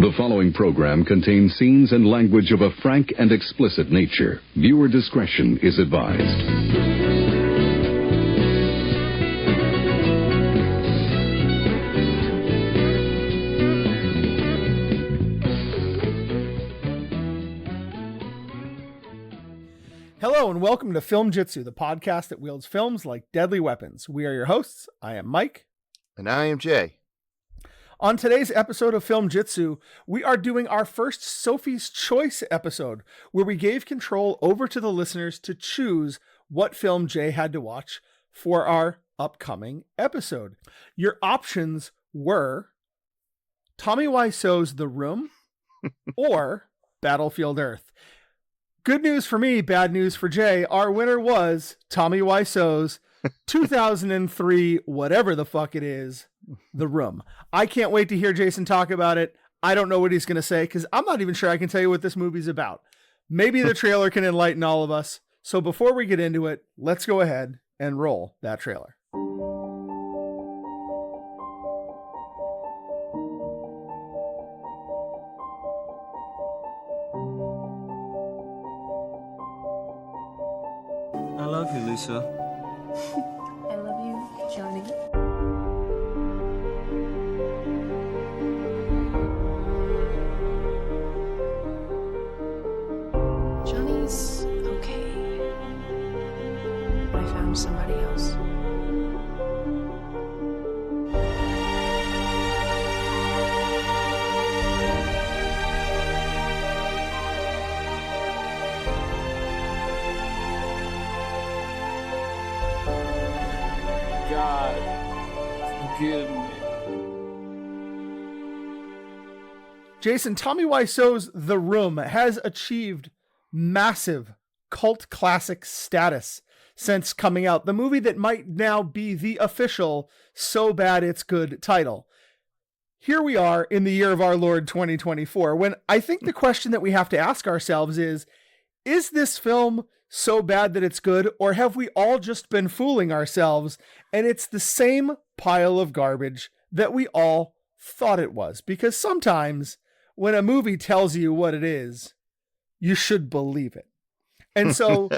The following program contains scenes and language of a frank and explicit nature. Viewer discretion is advised. Hello and welcome to Filmjitsu, the podcast that wields films like deadly weapons. We are your hosts. I am Mike. And I am Jay. On today's episode of Filmjitsu, we are doing our first Sophie's Choice episode, where we gave control over to the listeners to choose what film Jay had to watch for our upcoming episode. Your options were Tommy Wiseau's The Room or Battlefield Earth. Good news for me, bad news for Jay. Our winner was Tommy Wiseau's 2003, whatever the fuck it is, The Room. I can't wait to hear Jason talk about it. I don't know what he's going to say because I'm not even sure I can tell you what this movie's about. Maybe the trailer can enlighten all of us. So before we get into it, let's go ahead and roll that trailer. I love you, Lisa. I love you, Johnny. Johnny's okay. I found somebody else. God, forgive me. Jason, Tommy Wiseau's The Room has achieved massive cult classic status since coming out. The movie that might now be the official So Bad It's Good title. Here we are in the year of our Lord 2024, when I think the question that we have to ask ourselves is this film so bad that it's good, or have we all just been fooling ourselves and it's the same pile of garbage that we all thought it was? Because sometimes when a movie tells you what it is, you should believe it. And so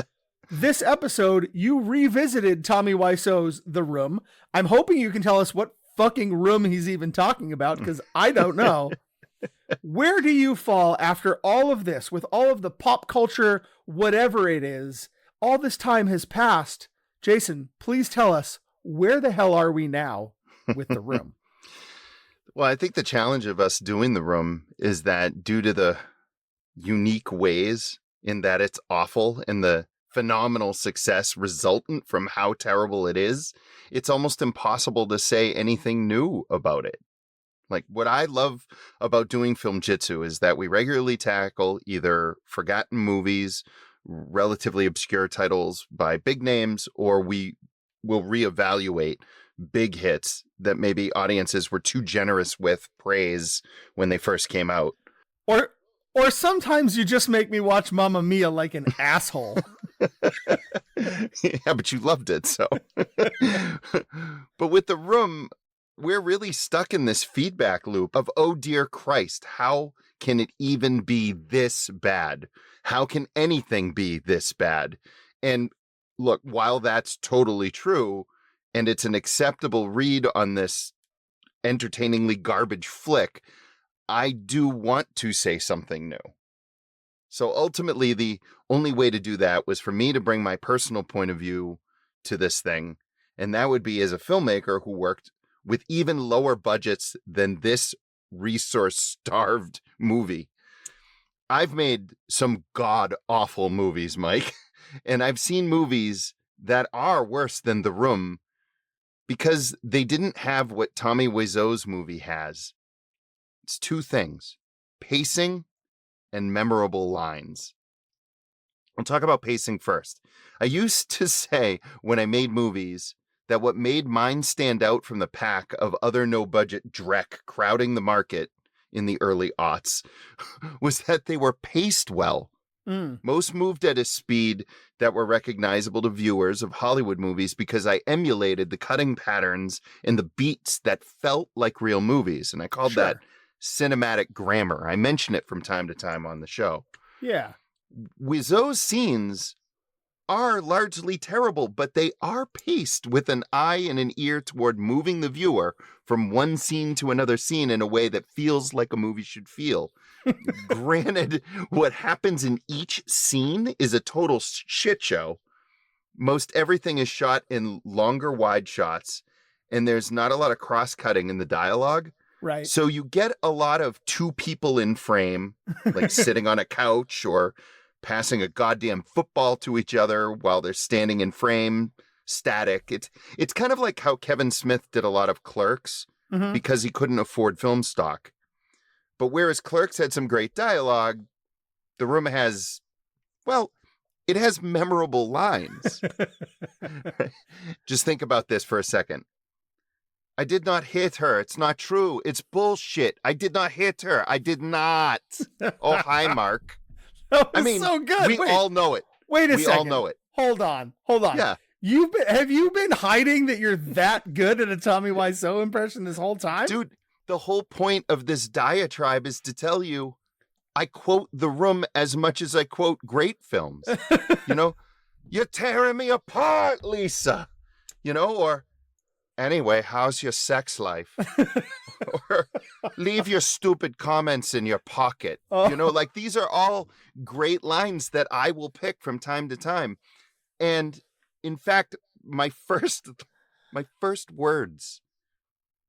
this episode, you revisited Tommy Wiseau's The Room. I'm hoping you can tell us what fucking room he's even talking about, because I don't know. Where do you fall after all of this, with all of the pop culture, whatever it is, all this time has passed? Jason, please tell us, where the hell are we now with The Room? Well, I think the challenge of us doing The Room is that due to the unique ways in that it's awful and the phenomenal success resultant from how terrible it is, it's almost impossible to say anything new about it. Like, what I love about doing Filmjitsu is that we regularly tackle either forgotten movies, relatively obscure titles by big names, or we will reevaluate big hits that maybe audiences were too generous with praise when they first came out. Or sometimes you just make me watch Mamma Mia like an asshole. Yeah, but you loved it, so. But with The Room, we're really stuck in this feedback loop of, oh dear Christ, how can it even be this bad? How can anything be this bad? And look, while that's totally true, and it's an acceptable read on this entertainingly garbage flick, I do want to say something new. So ultimately, the only way to do that was for me to bring my personal point of view to this thing. And that would be as a filmmaker who worked with even lower budgets than this resource-starved movie. I've made some god-awful movies, Mike. And I've seen movies that are worse than The Room because they didn't have what Tommy Wiseau's movie has. It's two things: pacing and memorable lines. I'll talk about pacing first. I used to say when I made movies that what made mine stand out from the pack of other no-budget dreck crowding the market in the early aughts was that they were paced well. Most moved at a speed that were recognizable to viewers of Hollywood movies because I emulated the cutting patterns and the beats that felt like real movies. And I called that cinematic grammar. I mention it from time to time on the show. Yeah. Wiseau's scenes are largely terrible, but they are paced with an eye and an ear toward moving the viewer from one scene to another scene in a way that feels like a movie should feel. Granted, what happens in each scene is a total shit show. Most everything is shot in longer wide shots, and there's not a lot of cross-cutting in the dialogue. Right. So you get a lot of two people in frame, like sitting on a couch or passing a goddamn football to each other while they're standing in frame, static. It's kind of like how Kevin Smith did a lot of Clerks because he couldn't afford film stock. But whereas Clerks had some great dialogue, The Room has, well, it has memorable lines. Just think about this for a second. I did not hit her. It's not true. It's bullshit. I did not hit her. I did not. Oh, hi, Mark. That was I mean, so good. We all know it. Wait a we second. all know it. Hold on. Yeah. Have you been hiding that you're that good at a Tommy Wiseau impression this whole time? Dude, the whole point of this diatribe is to tell you I quote The Room as much as I quote great films. You know, you're tearing me apart, Lisa. You know, or anyway, how's your sex life? Or leave your stupid comments in your pocket. Oh. You know, like these are all great lines that I will pick from time to time. And in fact, my first words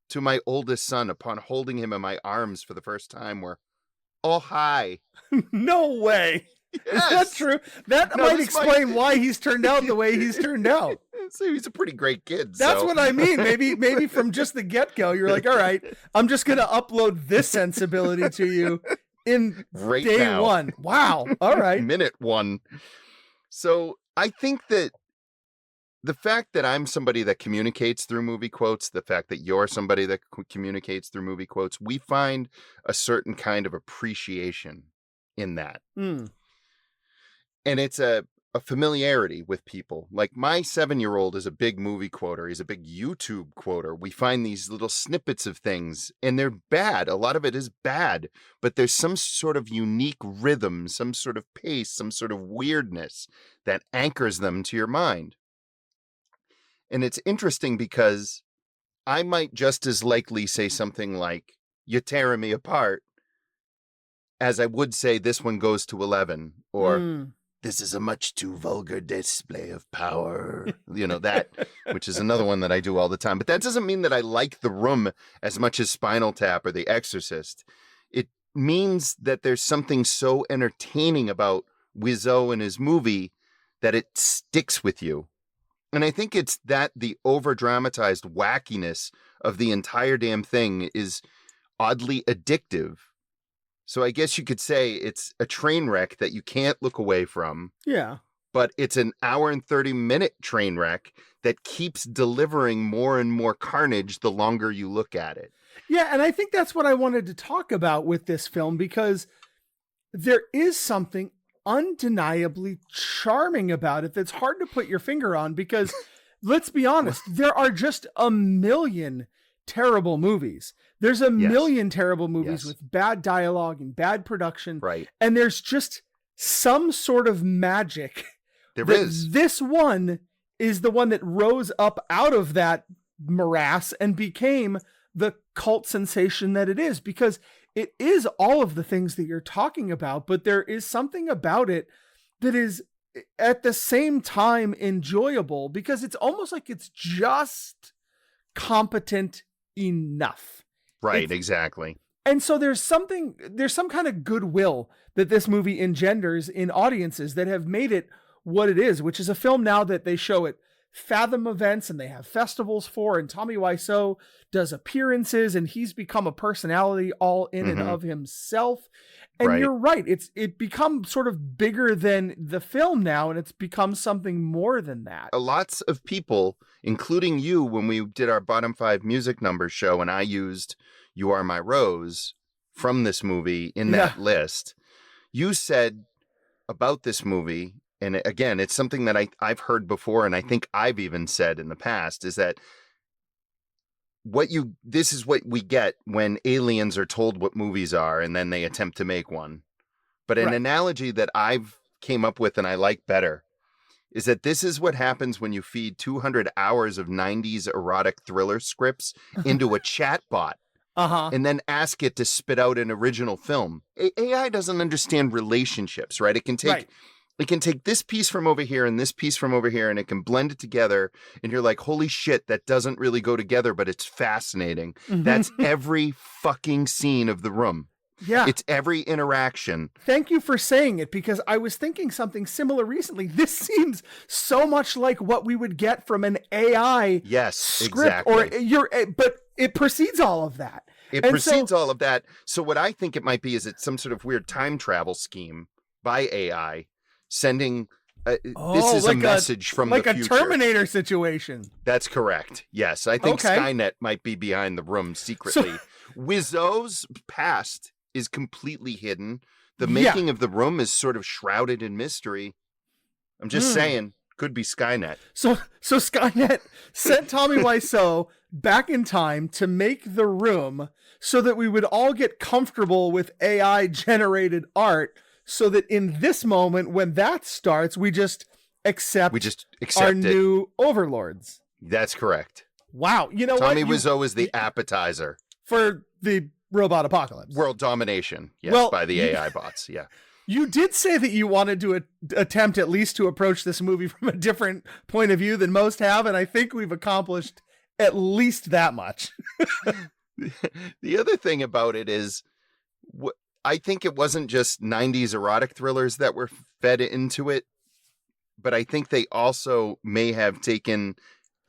to my oldest son upon holding him in my arms for the first time were, "Oh, hi." No way. Yes. Is that true? That might explain why he's turned out the way he's turned out. So he's a pretty great kid. That's what I mean. Maybe from just the get-go, you're like, all right, I'm just going to upload this sensibility to you in right day now. one. Wow. All right. Minute one. So I think that the fact that I'm somebody that communicates through movie quotes, the fact that you're somebody that communicates through movie quotes, we find a certain kind of appreciation in that. Mm. And it's a familiarity with people. Like my 7-year-old is a big movie quoter. He's a big YouTube quoter. We find these little snippets of things and they're bad. A lot of it is bad, but there's some sort of unique rhythm, some sort of pace, some sort of weirdness that anchors them to your mind. And it's interesting because I might just as likely say something like, "You're tearing me apart," as I would say, "This one goes to 11," or "This is a much too vulgar display of power." You know, that, which is another one that I do all the time. But that doesn't mean that I like The Room as much as Spinal Tap or The Exorcist. It means that there's something so entertaining about Wiseau and his movie that it sticks with you. And I think it's that the over-dramatized wackiness of the entire damn thing is oddly addictive. So I guess you could say it's a train wreck that you can't look away from. Yeah. But it's an hour and 30-minute train wreck that keeps delivering more and more carnage the longer you look at it. Yeah, and I think that's what I wanted to talk about with this film, because there is something undeniably charming about it that's hard to put your finger on, because let's be honest, there are just a million terrible movies. There's a million terrible movies with bad dialogue and bad production. Right. And there's just some sort of magic. There is. This one is the one that rose up out of that morass and became the cult sensation that it is, because it is all of the things that you're talking about, but there is something about it that is at the same time enjoyable, because it's almost like it's just competent enough. Right, exactly. And so there's some kind of goodwill that this movie engenders in audiences that have made it what it is, which is a film now that they show at Fathom events and they have festivals for, and Tommy Wiseau does appearances and he's become a personality all in and of himself. And you're right. It become sort of bigger than the film now, and it's become something more than that. Lots of people, including you, when we did our bottom 5 music numbers show, and I used "You Are My Rose" from this movie in that list, you said about this movie, and again, it's something that I've heard before, and I think I've even said in the past, is that this is what we get when aliens are told what movies are and then they attempt to make one. But an analogy that I've came up with and I like better is that this is what happens when you feed 200 hours of 90s erotic thriller scripts into a chat bot. And then ask it to spit out an original film. AI doesn't understand relationships, right? It can take this piece from over here and this piece from over here, and it can blend it together. And you're like, holy shit, that doesn't really go together, but it's fascinating. That's every fucking scene of The Room. Yeah. It's every interaction. Thank you for saying it, because I was thinking something similar recently. This seems so much like what we would get from an AI script. Exactly. But it precedes all of that. All of that. So what I think it might be is it's some sort of weird time travel scheme by AI sending this is like a message from the future. Like a Terminator situation. That's correct. Yes. I think Skynet might be behind The Room secretly. Wiseau's past is completely hidden. The making of The Room is sort of shrouded in mystery. I'm just saying, could be Skynet. So Skynet sent Tommy Wiseau back in time to make The Room so that we would all get comfortable with AI generated art, so that in this moment when that starts, we just accept our new overlords. That's correct. Wow. You know Tommy Wiseau is the appetizer for the robot apocalypse. World domination. Yes, by the AI bots. Yeah. You did say that you wanted to attempt at least to approach this movie from a different point of view than most have, and I think we've accomplished at least that much. The other thing about it is, I think it wasn't just 90s erotic thrillers that were fed into it, but I think they also may have taken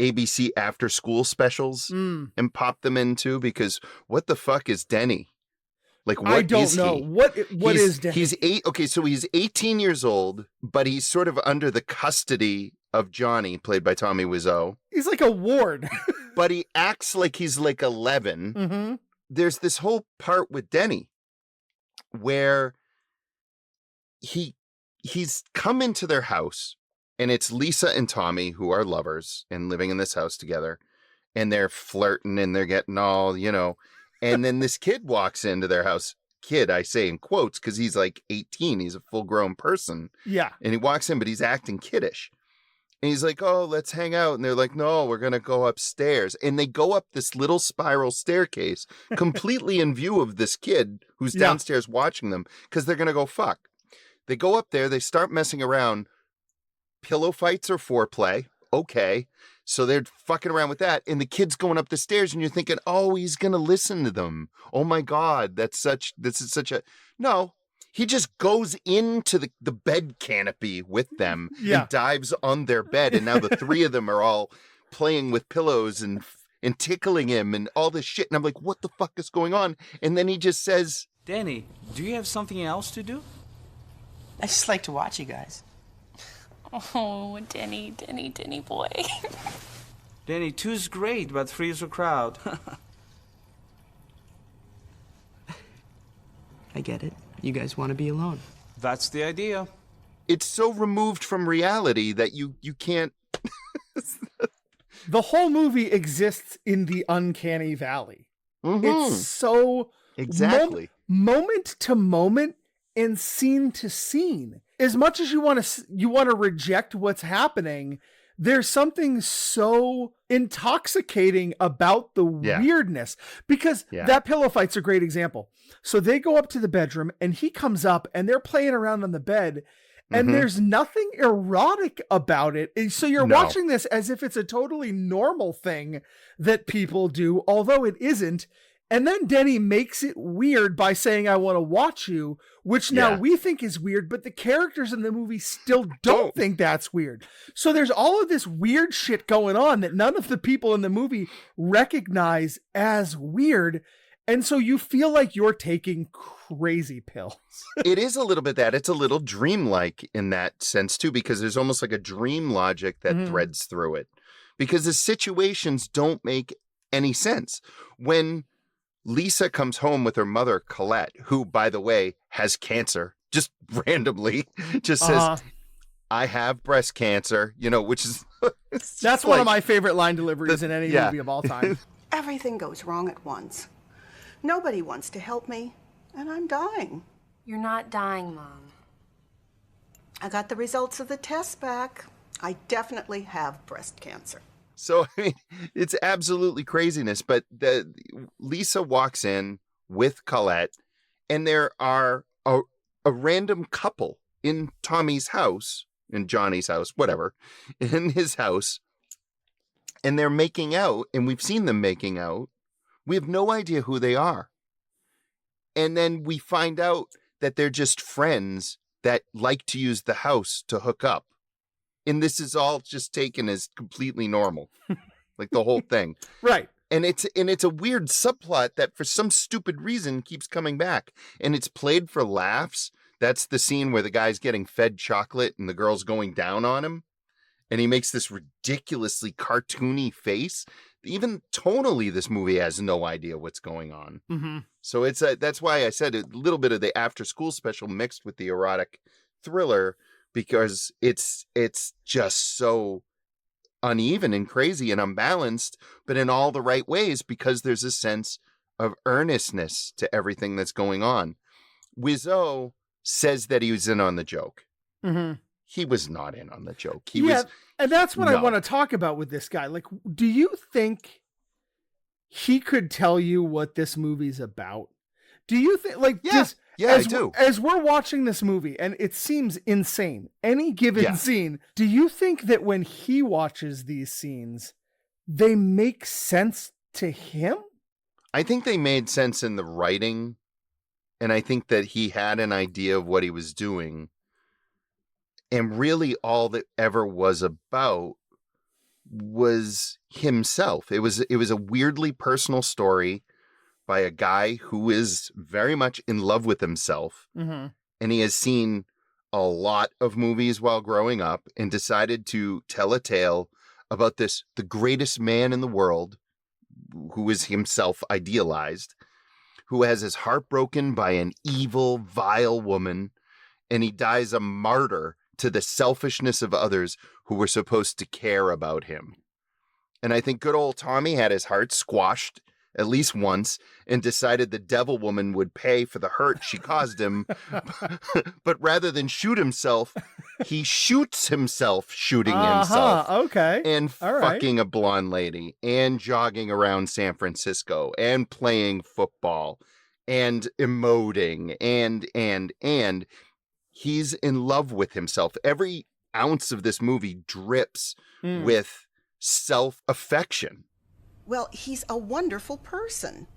ABC after school specials and popped them into, because what the fuck is Denny? Like, what I don't is know. he? What is Denny? He's 18 years old, but he's sort of under the custody of Johnny, played by Tommy Wiseau. He's like a ward. But he acts like he's like 11. There's this whole part with Denny where he's come into their house, and it's Lisa and Tommy who are lovers and living in this house together, and they're flirting and they're getting all, and then this kid walks into their house. Kid, I say in quotes, because he's like 18. He's a full-grown person. Yeah. And he walks in, but he's acting kiddish. And he's like, oh, let's hang out. And they're like, no, we're going to go upstairs. And they go up this little spiral staircase, completely in view of this kid who's downstairs watching them, because they're going to go fuck. They go up there. They start messing around. Pillow fights or foreplay. Okay. So they're fucking around with that. And the kid's going up the stairs, and you're thinking, oh, he's going to listen to them. Oh my God. This is such a, no. He just goes into the bed canopy with them and dives on their bed. And now the three of them are all playing with pillows and tickling him and all this shit. And I'm like, what the fuck is going on? And then he just says, Danny, do you have something else to do? I just like to watch you guys. Oh, Denny boy. Danny, two's great, but three's a crowd. I get it. You guys want to be alone. That's the idea. It's so removed from reality that you can't. The whole movie exists in the uncanny valley. It's so exactly moment to moment and scene to scene. As much as you want to reject what's happening, there's something so intoxicating about the weirdness, because that pillow fight's a great example. So they go up to the bedroom, and he comes up, and they're playing around on the bed, and there's nothing erotic about it. And so you're watching this as if it's a totally normal thing that people do, although it isn't. And then Denny makes it weird by saying, I want to watch you, which now we think is weird, but the characters in the movie still don't think that's weird. So there's all of this weird shit going on that none of the people in the movie recognize as weird. And so you feel like you're taking crazy pills. It is a little bit that. It's a little dreamlike in that sense, too, because there's almost like a dream logic that threads through it. Because the situations don't make any sense. When Lisa comes home with her mother, Colette, who, by the way, has cancer, just randomly, just says, I have breast cancer, which is... That's one of my favorite line deliveries in any movie of all time. Everything goes wrong at once. Nobody wants to help me, and I'm dying. You're not dying, Mom. I got the results of the test back. I definitely have breast cancer. So, I mean, it's absolutely craziness. But Lisa walks in with Colette, and there are a random couple in Tommy's house, in Johnny's house, whatever, in his house, and they're making out, and we've seen them making out. We have no idea who they are. And then we find out that they're just friends that like to use the house to hook up. And this is all just taken as completely normal, like the whole thing. Right. And it's a weird subplot that for some stupid reason keeps coming back. And it's played for laughs. That's the scene where the guy's getting fed chocolate and the girl's going down on him. And he makes this ridiculously cartoony face. Even tonally, this movie has no idea what's going on. Mm-hmm. So that's why I said a little bit of the after school special mixed with the erotic thriller, because it's just so uneven and crazy and unbalanced, but in all the right ways, because there's a sense of earnestness to everything that's going on. Wiseau says that he was in on the joke. Mm-hmm. He was not in on the joke. And that's what I want to talk about with this guy. Like, do you think he could tell you what this movie's about? Do you think, like, I do. As we're watching this movie, and it seems insane, any given scene, do you think that when he watches these scenes, they make sense to him? I think they made sense in the writing, and I think that he had an idea of what he was doing. And really all that ever was about was himself. It was a weirdly personal story by a guy who is very much in love with himself. Mm-hmm. And he has seen a lot of movies while growing up and decided to tell a tale about the greatest man in the world, who is himself idealized, who has his heart broken by an evil, vile woman, and he dies a martyr to the selfishness of others who were supposed to care about him. And I think good old Tommy had his heart squashed at least once and decided the devil woman would pay for the hurt she caused him. But rather than shoot himself, he shoots himself shooting himself. Okay. And All fucking a blonde lady and jogging around San Francisco and playing football and emoting and he's in love with himself. Every ounce of this movie drips with self-affection. Well, he's a wonderful person.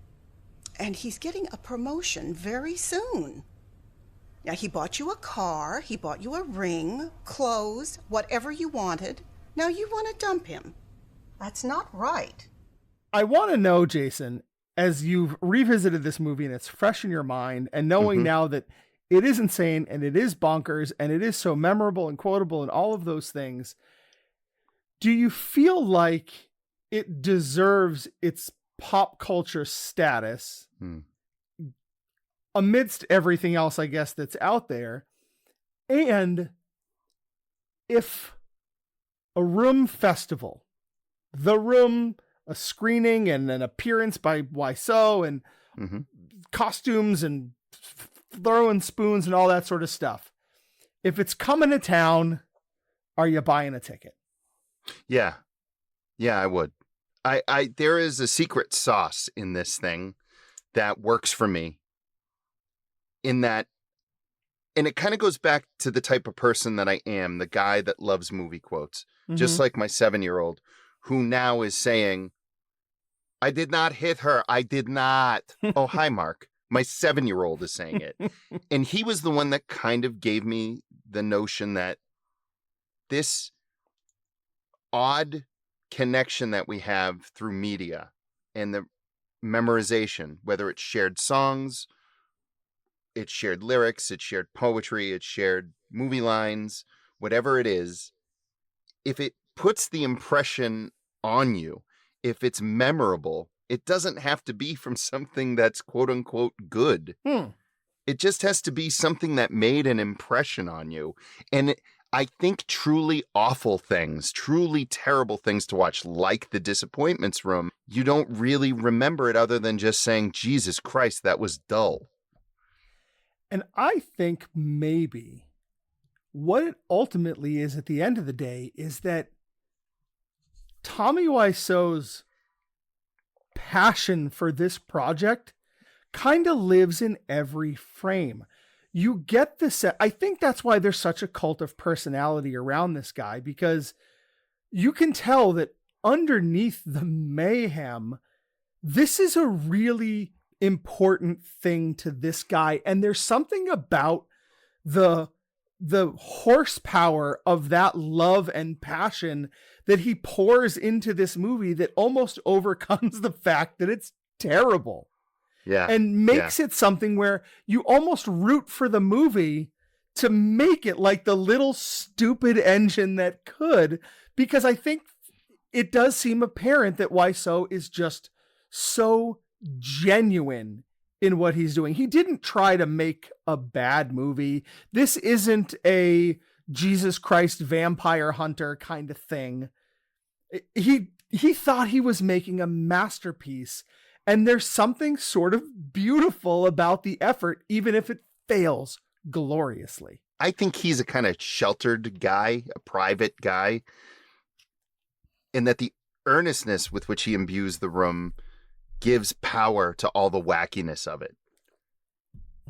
And he's getting a promotion very soon. Now, he bought you a car, he bought you a ring, clothes, whatever you wanted. Now you want to dump him. That's not right. I want to know, Jason, as you've revisited this movie and it's fresh in your mind, and knowing now that it is insane and it is bonkers and it is so memorable and quotable and all of those things, do you feel like it deserves its pop culture status amidst everything else, I guess, that's out there? And if a Room festival, The Room, a screening and an appearance by Wiseau and costumes and throwing spoons and all that sort of stuff, if it's coming to town, are you buying a ticket? Yeah, I would. I there is a secret sauce in this thing that works for me, in that, and it kind of goes back to the type of person that I am, the guy that loves movie quotes, just like my 7-year-old, who now is saying, I did not hit her. I did not. Oh, hi, Mark. My 7-year-old is saying it. And he was the one that kind of gave me the notion that this odd connection that we have through media and the memorization, whether it's shared songs, it's shared lyrics, it's shared poetry, it's shared movie lines, whatever it is, if it puts the impression on you, if it's memorable, it doesn't have to be from something that's quote unquote good. It just has to be something that made an impression on you. And I think truly awful things, truly terrible things to watch, like The Disappointments Room, you don't really remember it other than just saying, Jesus Christ, that was dull. And I think maybe what it ultimately is at the end of the day is that Tommy Wiseau's passion for this project kind of lives in every frame. You get this. I think that's why there's such a cult of personality around this guy, because you can tell that underneath the mayhem, this is a really important thing to this guy. And there's something about the horsepower of that love and passion that he pours into this movie that almost overcomes the fact that it's terrible. Yeah. And makes it something where you almost root for the movie to make it like the little stupid engine that could, because I think it does seem apparent that Wiseau is just so genuine in what he's doing. He didn't try to make a bad movie. This isn't a Jesus Christ vampire hunter kind of thing. He thought he was making a masterpiece, and there's something sort of beautiful about the effort, even if it fails gloriously. I think he's a kind of sheltered guy, a private guy, in that the earnestness with which he imbues the room gives power to all the wackiness of it.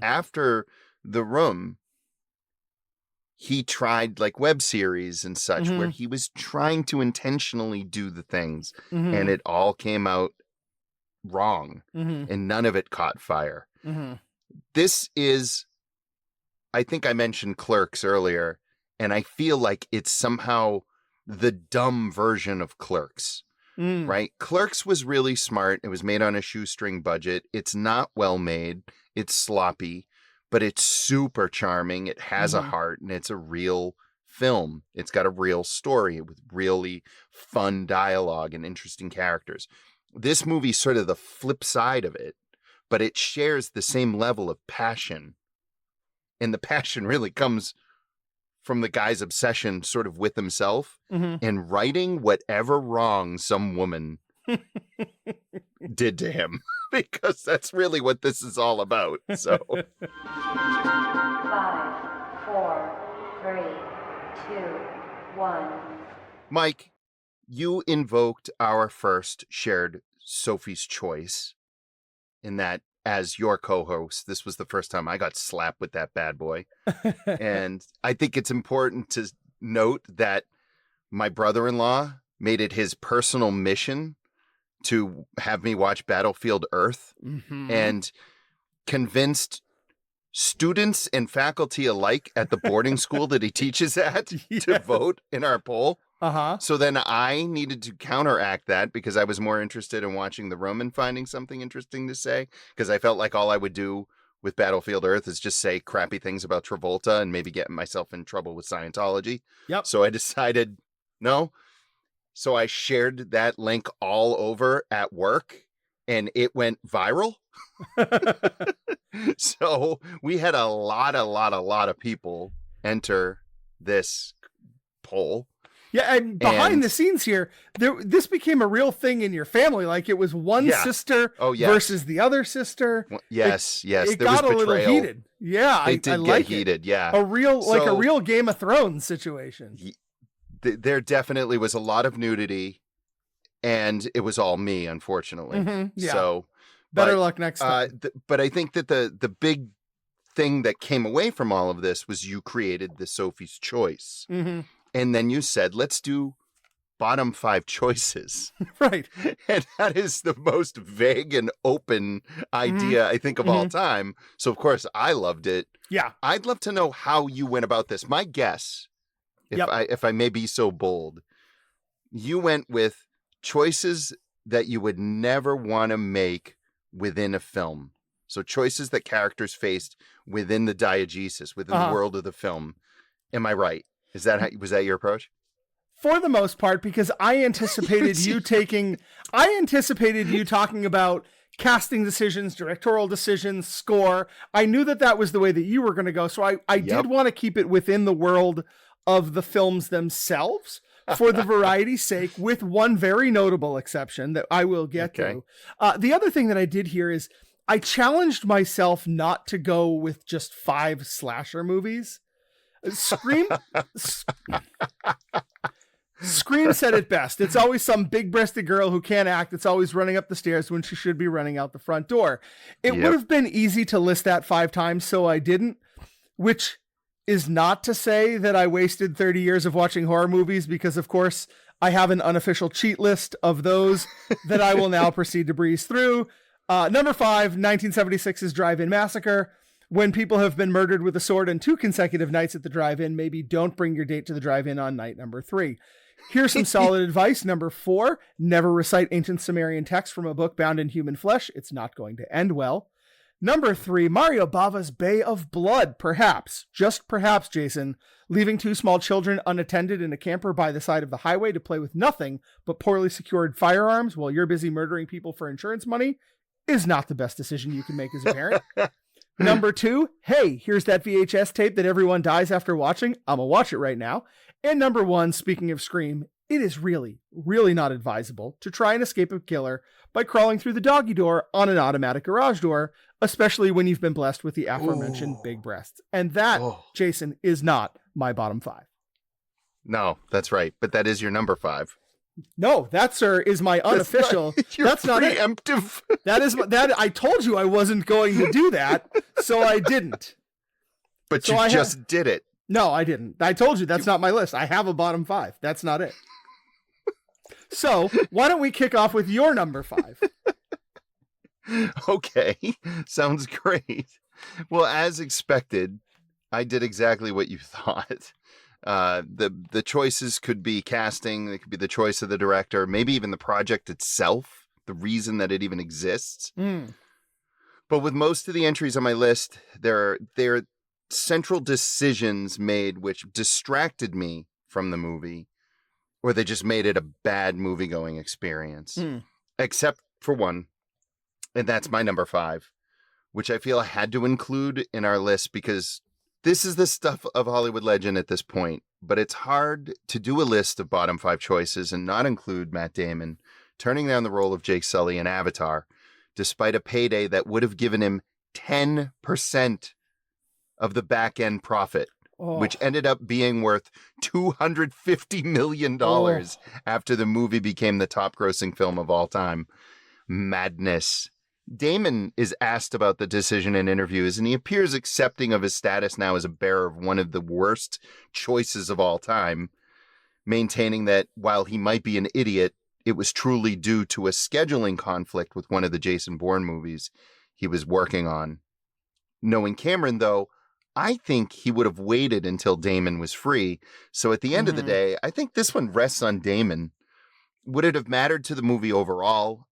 After The Room, he tried like web series and such, where he was trying to intentionally do the things, and it all came out wrong, and none of it caught fire. This is, I think I mentioned Clerks earlier, and I feel like it's somehow the dumb version of Clerks. Right? Clerks was really smart. It was made on a shoestring budget. It's not well made. It's sloppy, but it's super charming. It has a heart, and it's a real film. It's got a real story with really fun dialogue and interesting characters. This movie's sort of the flip side of it, but it shares the same level of passion. And the passion really comes from the guy's obsession sort of with himself and righting whatever wrong some woman did to him, because that's really what this is all about. So 5, 4, 3, 2, 1. Mike, you invoked our first shared Sophie's Choice in that, as your co-host, this was the first time I got slapped with that bad boy. And I think it's important to note that my brother-in-law made it his personal mission to have me watch Battlefield Earth, and convinced students and faculty alike at the boarding school that he teaches at to vote in our poll. So then I needed to counteract that, because I was more interested in watching The Room and finding something interesting to say, because I felt like all I would do with Battlefield Earth is just say crappy things about Travolta and maybe get myself in trouble with Scientology. So I decided no. So I shared that link all over at work, and it went viral. So we had a lot of people enter this poll. Yeah, and behind the scenes here, this became a real thing in your family. Like, it was one sister versus the other sister. Yes. It got a little heated. Yeah, it did get heated. Yeah, a real Game of Thrones situation. There definitely was a lot of nudity, and it was all me, unfortunately. So better luck next time. But I think that the big thing that came away from all of this was you created the Sophie's Choice. And then you said, let's do bottom 5 choices. Right. And that is the most vague and open idea, I think, of all time. So, of course, I loved it. Yeah. I'd love to know how you went about this. My guess, if I may be so bold, you went with choices that you would never want to make within a film. So choices that characters faced within the diegesis, within the world of the film. Am I right? Was that your approach? For the most part, because I anticipated you talking about casting decisions, directorial decisions, score. I knew that was the way that you were going to go. So I did want to keep it within the world of the films themselves for the variety's sake, with one very notable exception that I will get to. The other thing that I did here is I challenged myself not to go with just 5 slasher movies. Scream said it best. It's always some big-breasted girl who can't act. It's always running up the stairs when she should be running out the front door. It would have been easy to list that 5 times, so I didn't, which is not to say that I wasted 30 years of watching horror movies, because of course I have an unofficial cheat list of those that I will now proceed to breeze through. Number 5, 1976's Drive-In Massacre. When people have been murdered with a sword on 2 consecutive nights at the drive-in, maybe don't bring your date to the drive-in on night number 3. Here's some solid advice. Number 4, never recite ancient Sumerian text from a book bound in human flesh. It's not going to end well. Number 3, Mario Bava's Bay of Blood. Perhaps, just perhaps, Jason, leaving 2 small children unattended in a camper by the side of the highway to play with nothing but poorly secured firearms while you're busy murdering people for insurance money is not the best decision you can make as a parent. Number 2, hey, here's that VHS tape that everyone dies after watching. I'm gonna watch it right now. And number 1, speaking of Scream, it is really, really not advisable to try and escape a killer by crawling through the doggy door on an automatic garage door, especially when you've been blessed with the aforementioned big breasts. And that, Jason, is not my bottom 5. No, that's right. But that is your number 5. No, that, sir, is my unofficial. That's not preemptive. That is that. I told you I wasn't going to do that, so I didn't. But so you just did it. No, I didn't. I told you that's not my list. I have a bottom 5. That's not it. So why don't we kick off with your number 5? Okay, sounds great. Well, as expected, I did exactly what you thought. The choices could be casting, it could be the choice of the director, maybe even the project itself, the reason that it even exists. But with most of the entries on my list, they're central decisions made which distracted me from the movie, or they just made it a bad movie-going experience. Except for one, and that's my number 5, which I feel I had to include in our list because this is the stuff of Hollywood legend at this point, but it's hard to do a list of bottom 5 choices and not include Matt Damon turning down the role of Jake Sully in Avatar, despite a payday that would have given him 10% of the back-end profit, which ended up being worth $250 million after the movie became the top-grossing film of all time. Madness. Damon is asked about the decision in interviews, and he appears accepting of his status now as a bearer of one of the worst choices of all time, maintaining that while he might be an idiot, it was truly due to a scheduling conflict with one of the Jason Bourne movies he was working on. Knowing Cameron, though, I think he would have waited until Damon was free. So at the end of the day, I think this one rests on Damon. Would it have mattered to the movie overall?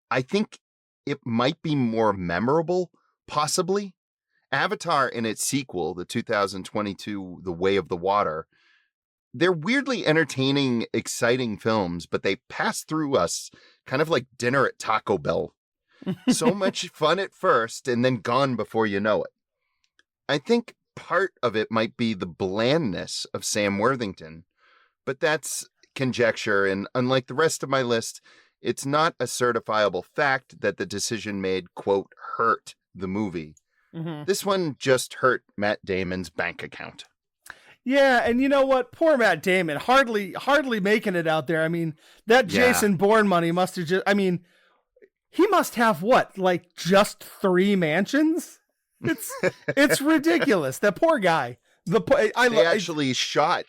I think it might be more memorable, possibly. Avatar and its sequel, the 2022 The Way of the Water, they're weirdly entertaining, exciting films, but they pass through us kind of like dinner at Taco Bell. So much fun at first and then gone before you know it. I think part of it might be the blandness of Sam Worthington, but that's conjecture, and unlike the rest of my list, it's not a certifiable fact that the decision made, quote, hurt the movie. This one just hurt Matt Damon's bank account. Yeah, and you know what? Poor Matt Damon, hardly making it out there. I mean, that Jason Bourne money must have just, I mean, he must have what, like just 3 mansions? It's ridiculous. That poor guy. They actually shot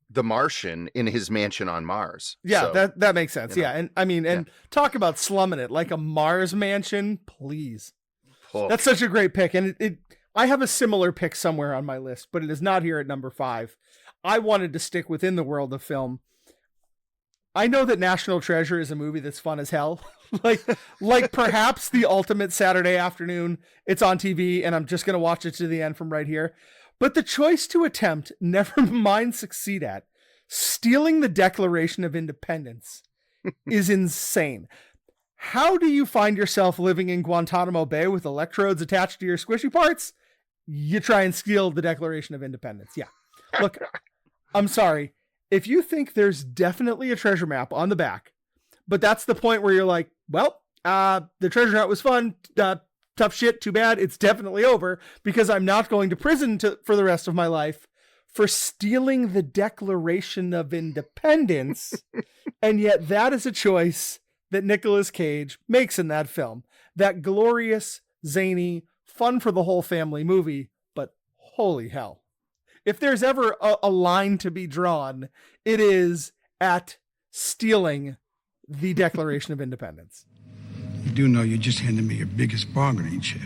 The Martian in his mansion on Mars. Yeah, so, that makes sense. Yeah, and I mean, and talk about slumming it like a Mars mansion, please. That's such a great pick, and I have a similar pick somewhere on my list, but it is not here at number 5. I wanted to stick within the world of film. I know that National Treasure is a movie that's fun as hell. like perhaps the ultimate Saturday afternoon. It's on TV and I'm just going to watch it to the end from right here. But the choice to attempt, never mind succeed at, stealing the Declaration of Independence is insane. How do you find yourself living in Guantanamo Bay with electrodes attached to your squishy parts? You try and steal the Declaration of Independence. Yeah. Look, I'm sorry. If you think there's definitely a treasure map on the back, but that's the point where you're like, well, the treasure hunt was fun. Tough shit. Too bad. It's definitely over because I'm not going to prison for the rest of my life for stealing the Declaration of Independence. And yet that is a choice that Nicolas Cage makes in that film. That glorious, zany, fun for the whole family movie. But holy hell. If there's ever a line to be drawn, it is at stealing the Declaration of Independence. You do know you just handed me your biggest bargaining chip.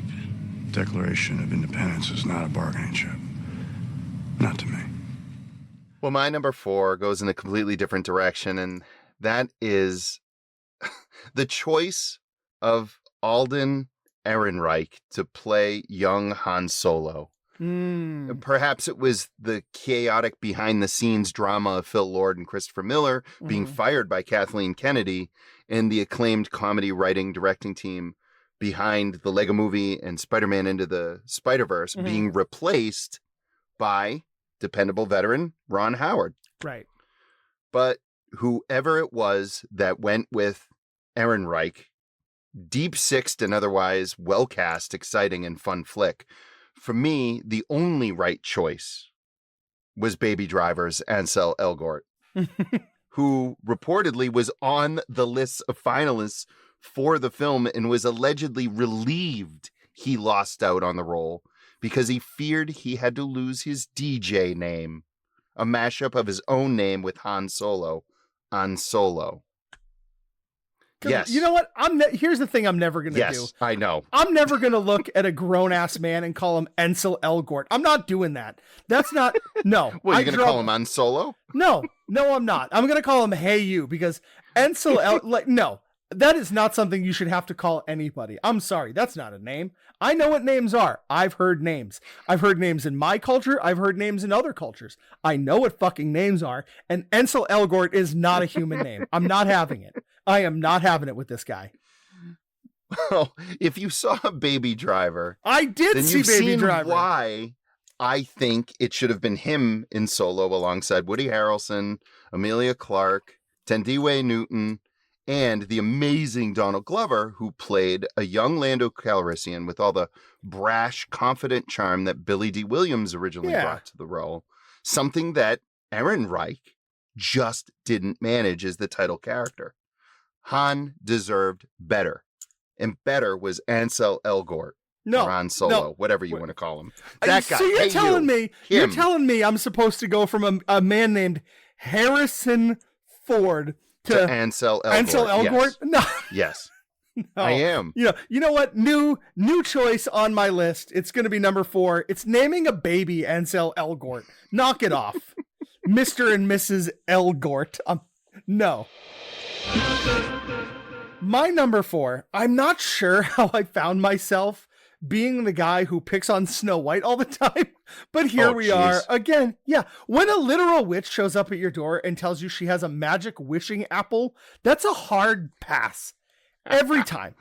Declaration of Independence is not a bargaining chip. Not to me. Well, my number 4 goes in a completely different direction, and that is the choice of Alden Ehrenreich to play young Han Solo. Perhaps it was the chaotic behind-the-scenes drama of Phil Lord and Christopher Miller being fired by Kathleen Kennedy and the acclaimed comedy writing directing team behind the Lego Movie and Spider-Man Into the Spider-Verse being replaced by dependable veteran Ron Howard. Right. But whoever it was that went with Ehrenreich, deep-sixed and otherwise well-cast, exciting, and fun flick, for me, the only right choice was Baby Driver's Ansel Elgort, who reportedly was on the list of finalists for the film and was allegedly relieved he lost out on the role because he feared he had to lose his DJ name, a mashup of his own name with Han Solo on Solo. Yes. You know what? Here's the thing I'm never going to do. Yes, I know. I'm never going to look at a grown-ass man and call him Ansel Elgort. I'm not doing that. That's not... No. Well, you're going to call him Han Solo? No, I'm not. I'm going to call him Hey You because no. That is not something you should have to call anybody. I'm sorry. That's not a name. I know what names are. I've heard names. I've heard names in my culture. I've heard names in other cultures. I know what fucking names are. And Ansel Elgort is not a human name. I'm not having it. I am not having it with this guy. Well, if you saw Baby Driver, I did then see you've Baby seen Driver. Why I think it should have been him in Solo alongside Woody Harrelson, Emilia Clarke, Tendiwe Newton, and the amazing Donald Glover, who played a young Lando Calrissian with all the brash, confident charm that Billy D. Williams originally brought to the role. Something that Ehrenreich just didn't manage as the title character. Han deserved better. And better was Ansel Elgort. No, or Han Solo, whatever you want to call him. That guy. So you're You're telling me I'm supposed to go from a man named Harrison Ford to Ansel Elgort. Ansel Elgort? Yes. No. Yes. No. I am. You know what? New choice on my list. It's going to be number 4. It's naming a baby Ansel Elgort. Knock it off. Mr. and Mrs. Elgort. No. My number 4, I'm not sure how I found myself being the guy who picks on Snow White all the time, but here we are again. Yeah. When a literal witch shows up at your door and tells you she has a magic wishing apple, that's a hard pass every time.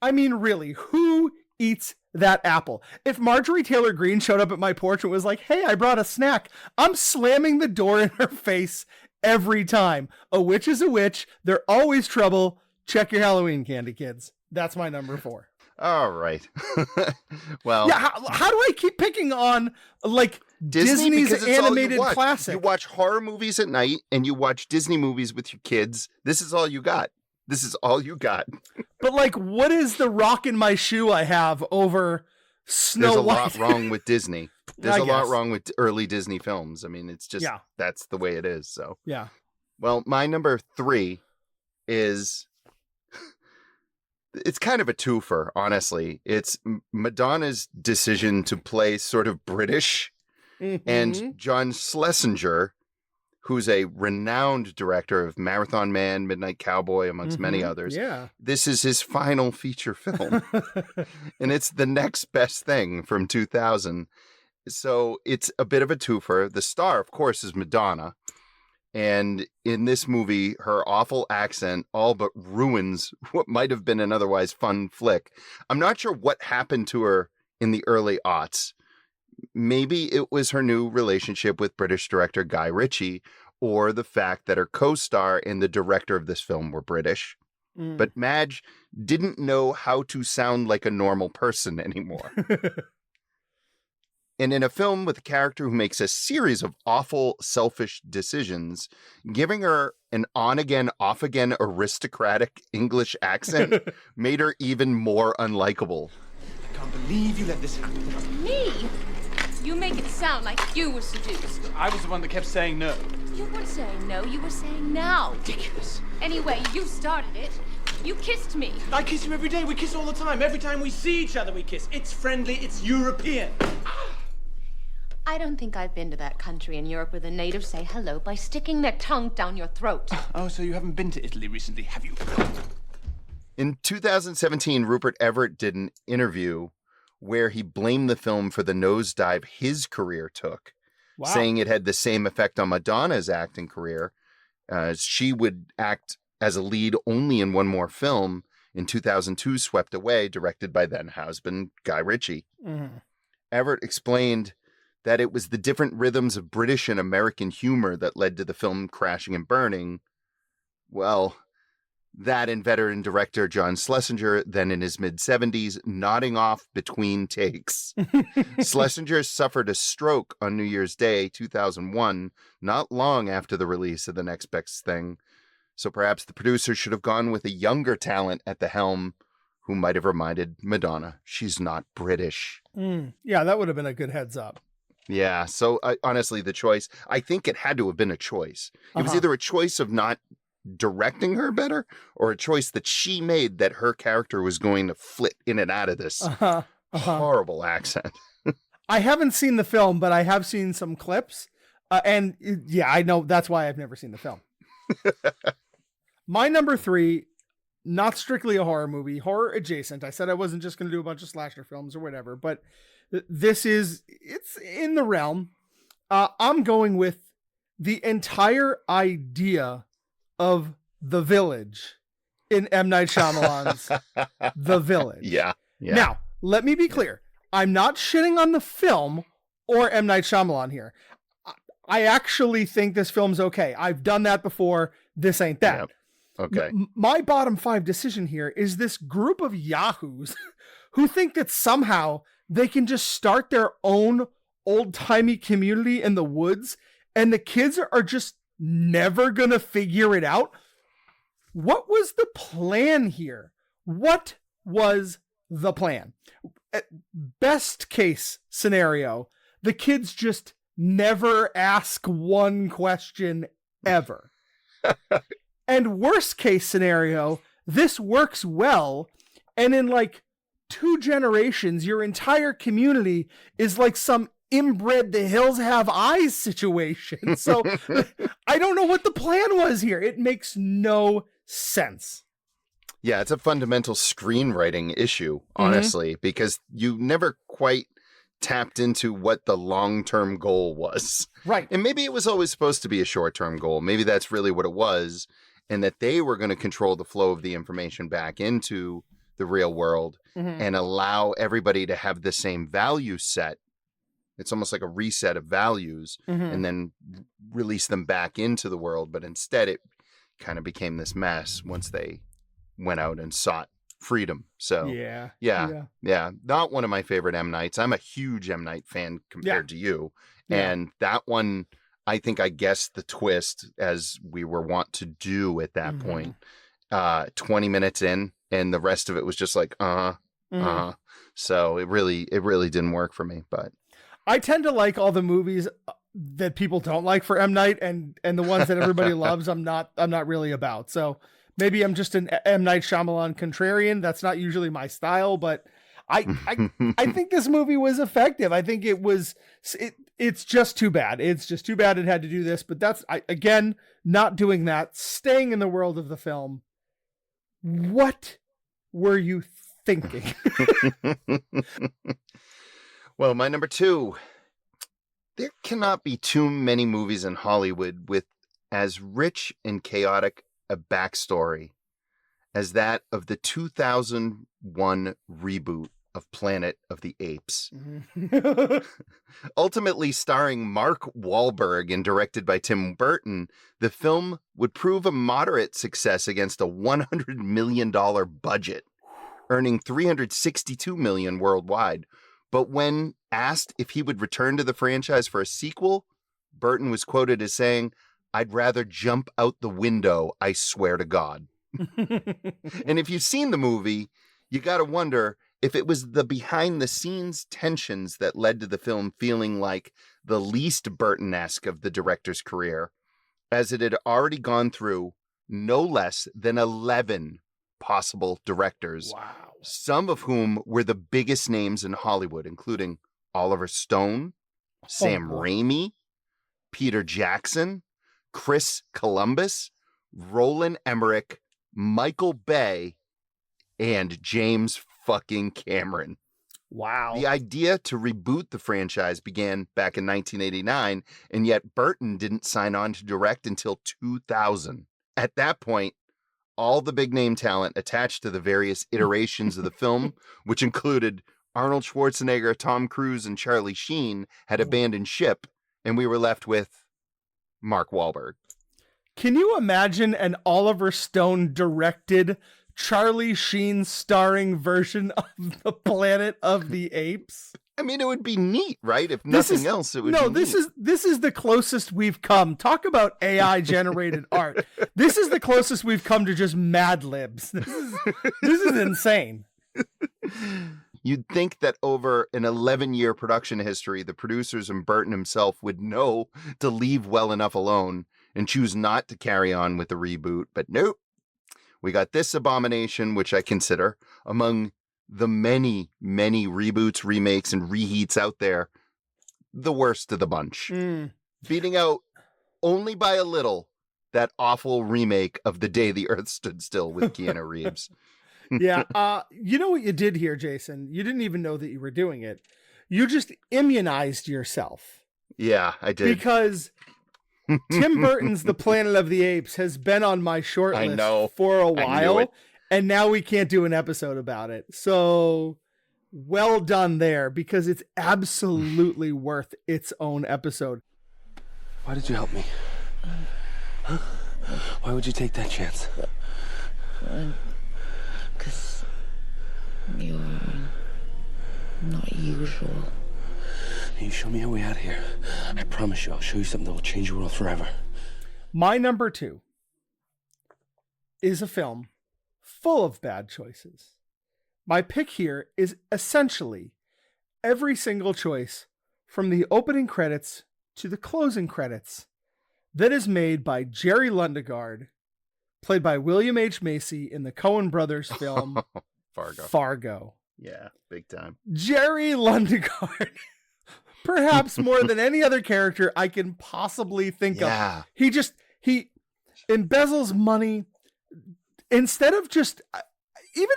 I mean, really, who eats that apple? If Marjorie Taylor Greene showed up at my porch and was like, hey, I brought a snack, I'm slamming the door in her face every time. A witch is a witch. They're always trouble. Check your Halloween candy, kids. That's my number 4. All right. Well, yeah. How do I keep picking on like Disney's animated classic? You watch horror movies at night and you watch Disney movies with your kids. This is all you got. But like, what is the rock in my shoe I have over Snow White? There's a lot wrong with Disney. There's a lot wrong with early Disney films. I mean, it's just, that's the way it is. So, yeah. Well, my number 3 is, it's kind of a twofer, honestly. It's Madonna's decision to play sort of British and John Schlesinger, who's a renowned director of Marathon Man, Midnight Cowboy, amongst many others. Yeah. This is his final feature film. And it's the next best thing from 2000. So it's a bit of a twofer. The star, of course, is Madonna. And in this movie, her awful accent all but ruins what might have been an otherwise fun flick. I'm not sure what happened to her in the early aughts. Maybe it was her new relationship with British director Guy Ritchie, or the fact that her co-star and the director of this film were British. But Madge didn't know how to sound like a normal person anymore. And in a film with a character who makes a series of awful, selfish decisions, giving her an on-again, off-again aristocratic English accent made her even more unlikable. I can't believe you let this happen. Me? You make it sound like you were seduced. I was the one that kept saying no. You weren't saying no, you were saying now. Ridiculous. Anyway, you started it. You kissed me. I kiss you every day. We kiss all the time. Every time we see each other, we kiss. It's friendly. It's European. I don't think I've been to that country in Europe where the natives say hello by sticking their tongue down your throat. Oh, so you haven't been to Italy recently, have you? In 2017, Rupert Everett did an interview where he blamed the film for the nosedive his career took, saying it had the same effect on Madonna's acting career. She would act as a lead only in one more film in 2002, Swept Away, directed by then husband Guy Ritchie. Everett explained that it was the different rhythms of British and American humor that led to the film crashing and burning. Well, that and veteran director John Schlesinger, then in his mid-70s, nodding off between takes. Schlesinger suffered a stroke on New Year's Day, 2001, not long after the release of The Next Best Thing. So perhaps the producer should have gone with a younger talent at the helm who might have reminded Madonna she's not British. Yeah, that would have been a good heads up. Yeah, so honestly, the choice, I think it had to have been a choice. It was either a choice of not directing her better or a choice that she made that her character was going to flit in and out of this horrible accent. I haven't seen the film, but I have seen some clips. And yeah, I know that's why I've never seen the film. My number 3, not strictly a horror movie, horror adjacent. I said I wasn't just going to do a bunch of slasher films or whatever, but it's in the realm. I'm going with the entire idea of The Village in M. Night Shyamalan's The Village. Yeah. Now, let me be clear. I'm not shitting on the film or M. Night Shyamalan here. I actually think this film's okay. I've done that before. This ain't that. Yep. Okay. My bottom 5 decision here is this group of yahoos who think that somehow they can just start their own old-timey community in the woods and the kids are just never gonna figure it out. What was the plan here? What was the plan? Best case scenario, the kids just never ask one question ever. And worst case scenario, this works well, and in like 2 generations, your entire community is like some inbred the hills have eyes situation. So I don't know what the plan was here. It makes no sense. Yeah, it's a fundamental screenwriting issue, honestly, because you never quite tapped into what the long-term goal was. Right. And maybe it was always supposed to be a short-term goal. Maybe that's really what it was, and that they were going to control the flow of the information back into the real world and allow everybody to have the same value set. It's almost like a reset of values and then release them back into the world. But instead, it kind of became this mess once they went out and sought freedom. So yeah. Not one of my favorite M. Nights. I'm a huge M. Night fan compared to you. Yeah. And that one, I think I guessed the twist as we were wont to do at that point. 20 minutes in, and the rest of it was just like, So it really didn't work for me. But I tend to like all the movies that people don't like for M. Night, and the ones that everybody loves, I'm not really about. So maybe I'm just an M. Night Shyamalan contrarian. That's not usually my style, but I think this movie was effective. I think it's just too bad. It's just too bad it had to do this, but again, not doing that, staying in the world of the film. What were you thinking? Well, my number 2, there cannot be too many movies in Hollywood with as rich and chaotic a backstory as that of the 2001 reboot of Planet of the Apes. Ultimately starring Mark Wahlberg and directed by Tim Burton, the film would prove a moderate success against a $100 million budget, earning $362 million worldwide. But when asked if he would return to the franchise for a sequel, Burton was quoted as saying, "I'd rather jump out the window, I swear to God." And if you've seen the movie, you got to wonder if it was the behind-the-scenes tensions that led to the film feeling like the least Burton-esque of the director's career, as it had already gone through no less than 11 possible directors, some of whom were the biggest names in Hollywood, including Oliver Stone, Sam Raimi, Peter Jackson, Chris Columbus, Roland Emmerich, Michael Bay, and James fucking Cameron. Wow. The idea to reboot the franchise began back in 1989, and yet Burton didn't sign on to direct until 2000. At that point, all the big name talent attached to the various iterations of the film, which included Arnold Schwarzenegger, Tom Cruise, and Charlie Sheen, had abandoned ship, and we were left with Mark Wahlberg. Can you imagine an Oliver Stone directed Charlie Sheen starring version of the Planet of the Apes? I mean, it would be neat, right? If nothing else, it would be neat. This is the closest we've come. Talk about AI generated art. This is the closest we've come to just Mad Libs. This is insane. You'd think that over an 11-year production history, the producers and Burton himself would know to leave well enough alone and choose not to carry on with the reboot, but nope. We got this abomination, which I consider, among the many, many reboots, remakes, and reheats out there, the worst of the bunch. Beating out only by a little that awful remake of The Day the Earth Stood Still with Keanu Reeves. Yeah. You know what you did here, Jason? You didn't even know that you were doing it. You just immunized yourself. Yeah, I did. Because Tim Burton's The Planet of the Apes has been on my short list for a while, and now we can't do an episode about it. So well done there, because it's absolutely worth its own episode. Why did you help me? Huh? Why would you take that chance? Because you're not usual. You show me a way out of here. I promise you, I'll show you something that will change your world forever. My number 2 is a film full of bad choices. My pick here is essentially every single choice from the opening credits to the closing credits that is made by Jerry Lundegaard, played by William H. Macy in the Coen brothers film Fargo. Yeah, big time. Jerry Lundegaard. Perhaps more than any other character I can possibly think of. He embezzles money instead of just, even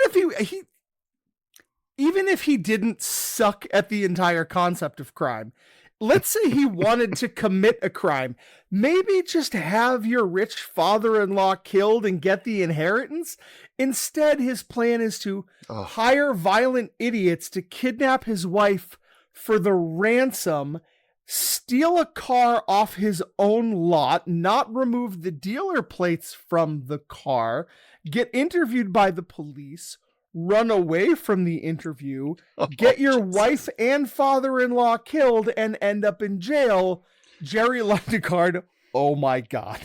if he didn't suck at the entire concept of crime. Let's say he wanted to commit a crime. Maybe just have your rich father-in-law killed and get the inheritance. Instead, his plan is to hire violent idiots to kidnap his wife for the ransom, steal a car off his own lot, not remove the dealer plates from the car, get interviewed by the police, run away from the interview, get your wife and father-in-law killed, and end up in jail. Jerry Lundegaard, oh my God.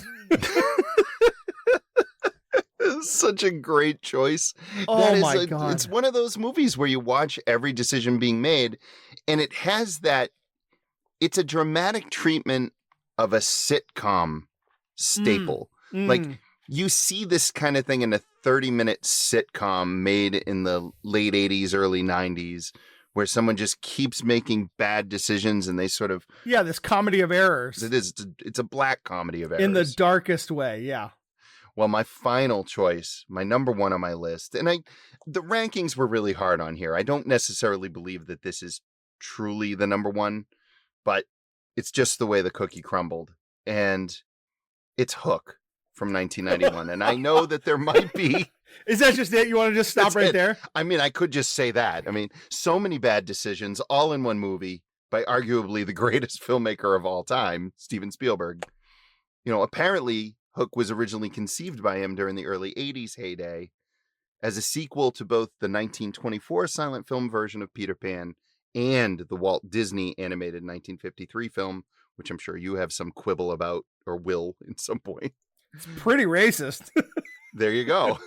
Such a great choice. Oh my God. It's one of those movies where you watch every decision being made, and it has that, it's a dramatic treatment of a sitcom staple. Like, you see this kind of thing in a 30-minute sitcom made in the late 80s, early 90s, where someone just keeps making bad decisions and they sort of... Yeah, this comedy of errors. It is. It's a black comedy of errors. In the darkest way, yeah. Well, my final choice, my number 1 on my list, and the rankings were really hard on here. I don't necessarily believe that this is truly the number 1, but it's just the way the cookie crumbled. And it's Hook. from 1991. And I know that there might be. Is that just it? You want to just stop right there? I mean, I could just say that. I mean, so many bad decisions all in one movie by arguably the greatest filmmaker of all time, Steven Spielberg. You know, apparently Hook was originally conceived by him during the early 80s heyday as a sequel to both the 1924 silent film version of Peter Pan and the Walt Disney animated 1953 film, which I'm sure you have some quibble about, or will at some point. It's pretty racist. There you go.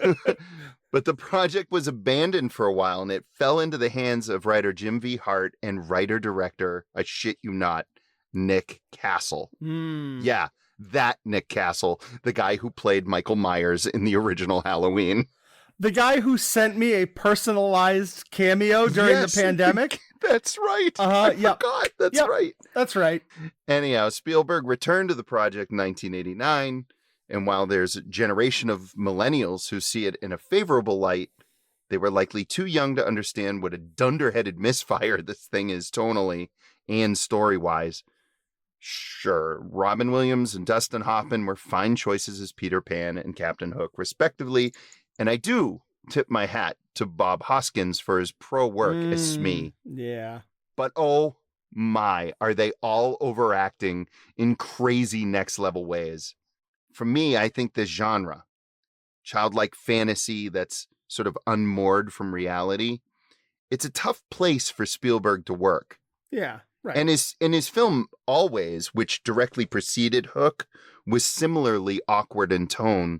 But the project was abandoned for a while, and it fell into the hands of writer Jim V. Hart and writer-director, I shit you not, Nick Castle. Yeah, that Nick Castle, the guy who played Michael Myers in the original Halloween. The guy who sent me a personalized cameo during the pandemic. That's right. I forgot. That's right. That's right. Anyhow, Spielberg returned to the project in 1989. And while there's a generation of millennials who see it in a favorable light, they were likely too young to understand what a dunderheaded misfire this thing is tonally and story-wise. Sure, Robin Williams and Dustin Hoffman were fine choices as Peter Pan and Captain Hook, respectively. And I do tip my hat to Bob Hoskins for his pro work as Smee. Yeah. But oh my, are they all overacting in crazy next level ways. For me, I think this genre, childlike fantasy that's sort of unmoored from reality, it's a tough place for Spielberg to work. Yeah, right. And his film Always, which directly preceded Hook, was similarly awkward in tone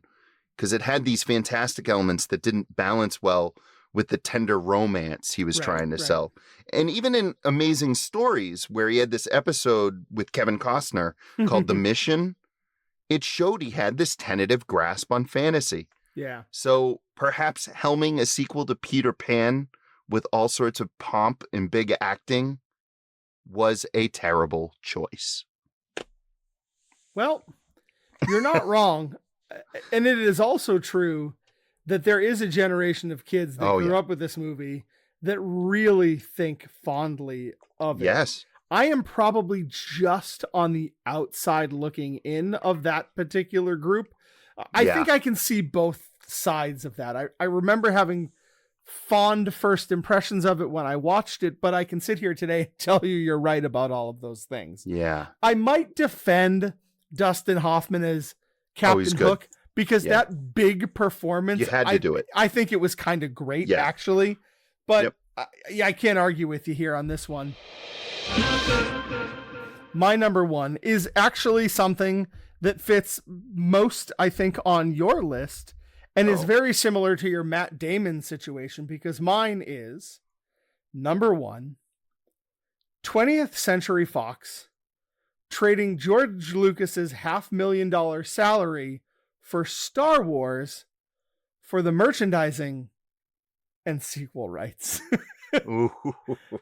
because it had these fantastic elements that didn't balance well with the tender romance he was trying to sell. And even in Amazing Stories, where he had this episode with Kevin Costner called The Mission, it showed he had this tentative grasp on fantasy. Yeah. So perhaps helming a sequel to Peter Pan with all sorts of pomp and big acting was a terrible choice. Well, you're not wrong. And it is also true that there is a generation of kids that grew up with this movie that really think fondly of it. Yes. I am probably just on the outside looking in of that particular group. I think I can see both sides of that. I remember having fond first impressions of it when I watched it, but I can sit here today and tell you you're right about all of those things. Yeah. I might defend Dustin Hoffman as Captain Hook because that big performance, you had to do it. I think it was kind of great actually, but I can't argue with you here on this one. My number one is actually something that fits most, I think, on your list and is very similar to your Matt Damon situation because mine is number one, 20th Century Fox trading George Lucas's $500,000 salary for Star Wars for the merchandising and sequel rights.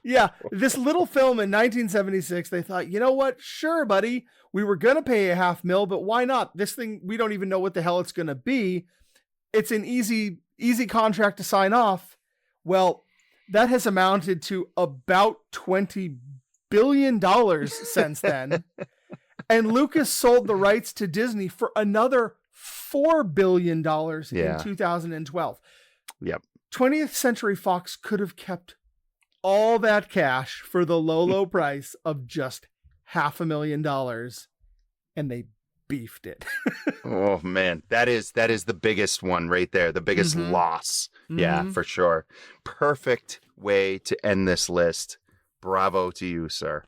Yeah, this little film in 1976, they thought, you know what? Sure, buddy. We were going to pay a $500,000, but why not? This thing, we don't even know what the hell it's going to be. It's an easy contract to sign off. Well, that has amounted to about $20 billion since then. And Lucas sold the rights to Disney for another $4 billion in 2012. Yep. 20th Century Fox could have kept all that cash for the low price of just $500,000, and they beefed it. Oh man, that is the biggest one right there, the biggest loss. Yeah, for sure. Perfect way to end this list. Bravo to you, sir.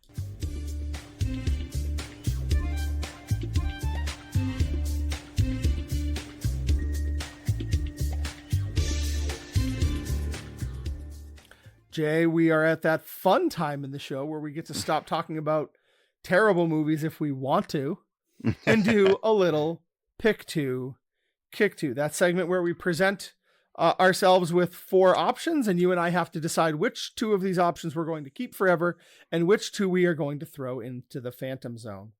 Jay, we are at that fun time in the show where we get to stop talking about terrible movies if we want to and do a little pick two, kick two. That segment where we present ourselves with 4 options and you and I have to decide which 2 of these options we're going to keep forever and which 2 we are going to throw into the Phantom Zone.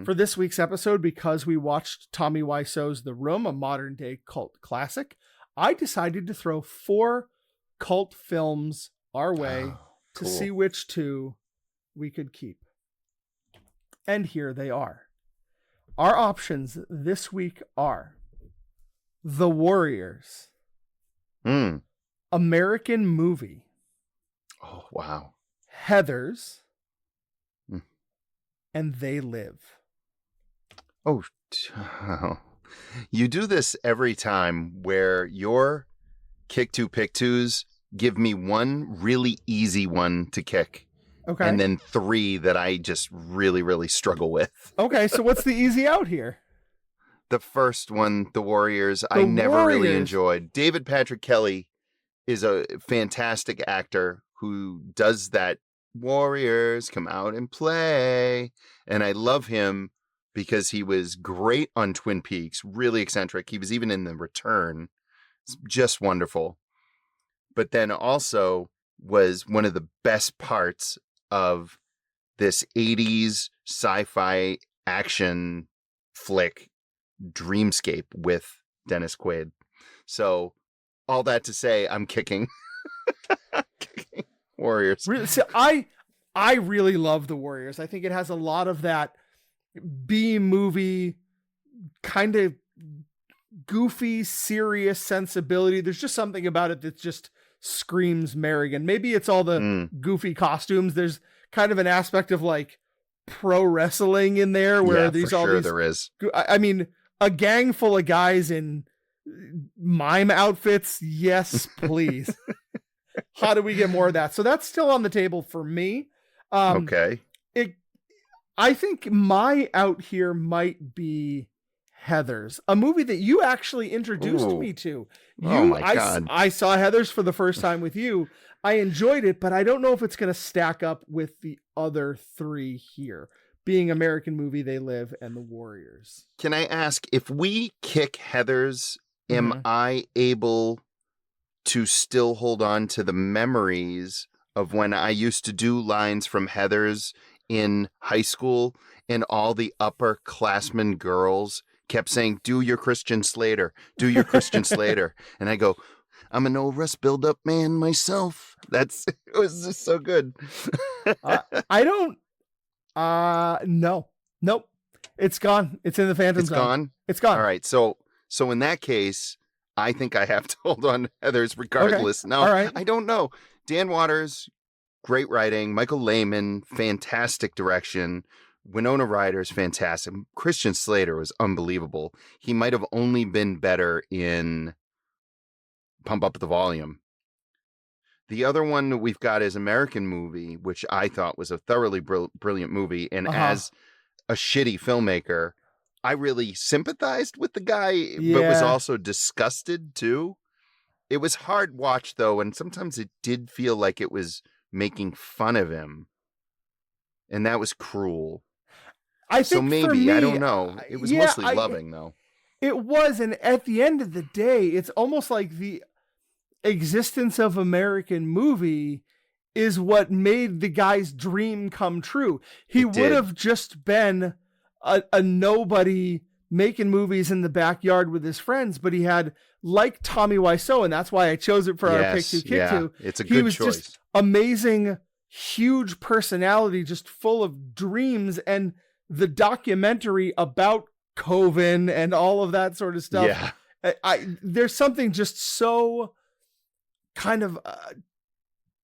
For this week's episode, because we watched Tommy Wiseau's The Room, a modern day cult classic, I decided to throw 4 cult films our way to see which 2 we could keep. And here they are. Our options this week are The Warriors, American Movie, Oh, wow. Heathers, and They Live. Oh, you do this every time where your kick two pick twos give me one really easy one to kick. Okay. And then 3 that I just really, really struggle with. Okay, so what's the easy out here? The first one, The Warriors, I never really enjoyed. David Patrick Kelly is a fantastic actor who does that Warriors come out and play. And I love him because he was great on Twin Peaks, really eccentric. He was even in The Return. It's just wonderful. But then also was one of the best parts of this 80s sci-fi action flick Dreamscape with Dennis Quaid. So all that to say, I'm kicking. Kicking Warriors. So I really love The Warriors. I think it has a lot of that B-movie kind of goofy, serious sensibility. There's just something about it that just screams Merrigan. Maybe it's all the goofy costumes. There's kind of an aspect of like pro wrestling in there where there is. I mean, a gang full of guys in mime outfits. Yes, please. How do we get more of that? So that's still on the table for me. Okay. I think my out here might be Heathers, a movie that you actually introduced me to. Oh my God. I saw Heathers for the first time with you. I enjoyed it, but I don't know if it's going to stack up with the other 3 here, being American Movie, They Live, and The Warriors. Can I ask, if we kick Heathers, am I able to still hold on to the memories of when I used to do lines from Heathers in high school and all the upperclassmen girls kept saying, do your Christian Slater, do your Christian Slater. And I go, I'm an old Russ build-up man myself. It was just so good. I don't, no, nope. It's gone. It's in the Phantom Zone. Gone? It's gone. All right. So in that case, I think I have to hold on to Heathers regardless. Okay. Now, all right. I don't know. Dan Waters, great writing. Michael Lehman, fantastic direction. Winona Ryder's fantastic. Christian Slater was unbelievable. He might have only been better in Pump Up the Volume. The other one that we've got is American Movie, which I thought was a thoroughly brilliant movie. And as a shitty filmmaker, I really sympathized with the guy, but was also disgusted too. It was hard watch though, and sometimes it did feel like it was making fun of him. And that was cruel. I think I don't know. It was mostly loving though. It was, and at the end of the day, it's almost like the existence of American Movie is what made the guy's dream come true. He would have just been a nobody making movies in the backyard with his friends, but he had, like Tommy Wiseau, and that's why I chose it for our Pick 2 Kick 2. It's a good choice. He was just amazing, huge personality, just full of dreams, and the documentary about Coven and all of that sort of stuff. Yeah. There's something just so kind of